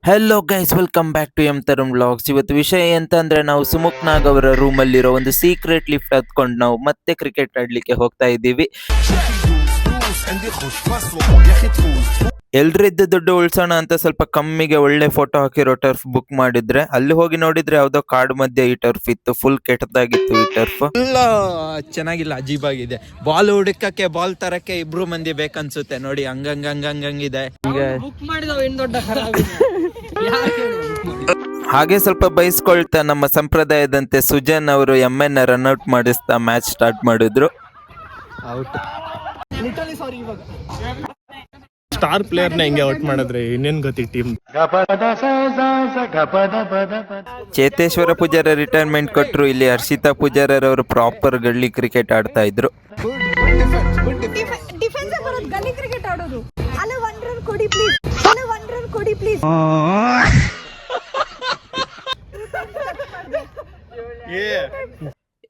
Hello guys, welcome back to M Tarun vlogs. ಇವತ್ತು ವಿಷಯ ಎಂತ ಅಂದ್ರೆ, ನಾವು ಸುಮುಖ್ ನಾಗ್ ಅವರ ರೂಮಲ್ಲಿರೋ ಒಂದು ಸೀಕ್ರೆಟ್ ಲಿಫ್ಟ್ ಹತ್ಕೊಂಡು ನಾವು ಮತ್ತೆ ಕ್ರಿಕೆಟ್ ಆಡ್ಲಿಕ್ಕೆ ಹೋಗ್ತಾ ಇದ್ದೀವಿ. ಎಲ್ರಿದ್ದು ದುಡ್ಡು ಉಳ್ಸೋಣ ಅಂತ ಸ್ವಲ್ಪ ಕಮ್ಮಿಗೆ ಒಳ್ಳೆ ಫೋಟೋ ಹಾಕಿರೋ ಟರ್ಫ್ ಬುಕ್ ಮಾಡಿದ್ರೆ, ಅಲ್ಲಿ ಹೋಗಿ ನೋಡಿದ್ರೆ ಯಾವ್ದೋ ಕಾಡು ಮಧ್ಯೆ ಈ ಟರ್ಫ್ ಇತ್ತು. ಫುಲ್ ಕೆಟ್ಟದಾಗಿತ್ತು ಈ ಟರ್ಫ್. ಎಲ್ಲ ಚೆನ್ನಾಗಿಲ್ಲ, ಅಜೀಬಾಗಿದೆ. ಬಾಲ್ ಹುಡುಕಕ್ಕೆ, ಬಾಲ್ ತರಕ್ಕೆ ಇಬ್ರು ಮಂದಿ ಬೇಕನ್ಸುತ್ತೆ. ನೋಡಿ ಹಂಗಂಗಿದೆ. ಹಾಗೆ ಸ್ವಲ್ಪ ಬೈಸ್ಕೊಳ್ತಾ ನಮ್ಮ ಸಂಪ್ರದಾಯದಂತೆ ಸುಜನ್ ಅವರು MN ರನ್ಔಟ್ ಮಾಡಿಸ್ತಾ ಮ್ಯಾಚ್ ಸ್ಟಾರ್ಟ್ ಮಾಡಿದ್ರು. ಸ್ಟಾರ್ ಪ್ಲೇಯರ್ ನ ಹಿಂಗೆ ಔಟ್ ಮಾಡಿದ್ರೆ ಇನ್ನೇನ್ ಗೊತ್ತಿ ಟೀಮ್. ಚೇತೇಶ್ವರ ಪೂಜಾರ ರಿಟೈರ್ಮೆಂಟ್ ಕೊಟ್ರು. ಇಲ್ಲಿ ಹರ್ಷಿತಾ ಪೂಜಾರರವರು ಪ್ರಾಪರ್ ಗಲ್ಲಿ ಕ್ರಿಕೆಟ್ ಆಡ್ತಾ ಇದ್ರು.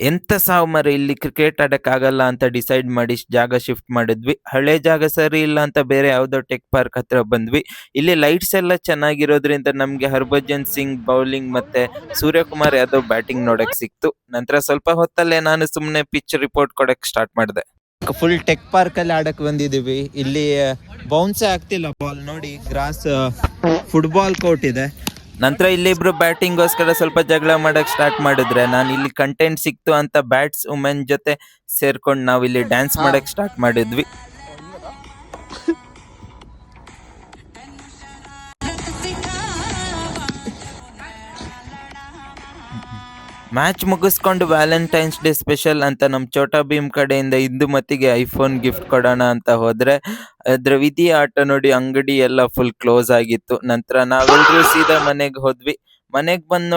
ಎಂತ ಸಾವು ಮರ, ಇಲ್ಲಿ ಕ್ರಿಕೆಟ್ ಆಡಕ್ ಆಗಲ್ಲ ಅಂತ ಡಿಸೈಡ್ ಮಾಡಿ ಜಾಗ ಶಿಫ್ಟ್ ಮಾಡಿದ್ವಿ. ಹಳೆ ಜಾಗ ಸರಿ ಇಲ್ಲ ಅಂತ ಬೇರೆ ಯಾವ್ದೋ ಟೆಕ್ ಪಾರ್ಕ್ ಹತ್ರ ಬಂದ್ವಿ. ಇಲ್ಲಿ ಲೈಟ್ಸ್ ಎಲ್ಲ ಚೆನ್ನಾಗಿರೋದ್ರಿಂದ ನಮ್ಗೆ ಹರ್ಭಜನ್ ಸಿಂಗ್ ಬೌಲಿಂಗ್ ಮತ್ತೆ ಸೂರ್ಯಕುಮಾರ್ ಯಾದವ್ ಬ್ಯಾಟಿಂಗ್ ನೋಡಕ್ ಸಿಕ್ತು. ನಂತರ ಸ್ವಲ್ಪ ಹೊತ್ತಲ್ಲೇ ನಾನು ಸುಮ್ನೆ ಪಿಚ್ ರಿಪೋರ್ಟ್ ಕೊಡಕ್ ಸ್ಟಾರ್ಟ್ ಮಾಡಿದೆ. ಫುಲ್ ಟೆಕ್ ಪಾರ್ಕ್ ಅಲ್ಲಿ ಆಡಕ್ ಬಂದಿದೀವಿ. ಇಲ್ಲಿ ಬೌನ್ಸೇ ಆಗ್ತಿಲ್ಲ ಬಾಲ್. ನೋಡಿ, ಗ್ರಾಸ್ ಫುಟ್ಬಾಲ್ ಕೋರ್ಟ್ ಇದೆ. ನಂತರ ಇಲ್ಲಿಬ್ರು ಬ್ಯಾಟಿಂಗ್ಗೋಸ್ಕರ ಸ್ವಲ್ಪ ಜಗಳ ಮಾಡಕ್ ಸ್ಟಾರ್ಟ್ ಮಾಡಿದ್ರೆ, ನಾನು ಇಲ್ಲಿ ಕಂಟೆಂಟ್ ಸಿಕ್ತು ಅಂತ ಬ್ಯಾಟ್ಸ್ ವುಮೆನ್ ಜೊತೆ ಸೇರ್ಕೊಂಡು ನಾವು ಇಲ್ಲಿ ಡ್ಯಾನ್ಸ್ ಮಾಡಕ್ ಸ್ಟಾರ್ಟ್ ಮಾಡಿದ್ವಿ. ಮ್ಯಾಚ್ ಮುಗಿಸ್ಕೊಂಡು ವ್ಯಾಲೆಂಟೈನ್ಸ್ ಡೇ ಸ್ಪೆಷಲ್ ಅಂತ ನಮ್ಮ ಚೋಟಾ ಭೀಮ್ ಕಡೆಯಿಂದ ಇಂದುಮತಿಗೆ ಐಫೋನ್ ಗಿಫ್ಟ್ ಕೊಡೋಣ ಅಂತ ಹೋದ್ರೆ, ಅದ್ರ ವಿಧಿ ಆಟ ನೋಡಿ ಅಂಗಡಿ ಎಲ್ಲ ಫುಲ್ ಕ್ಲೋಸ್ ಆಗಿತ್ತು. ನಂತರ ನಾವೆಲ್ಲರೂ ಸೀದಾ ಮನೆಗೆ ಹೋದ್ವಿ. ಮನೆಗೆ ಬಂದು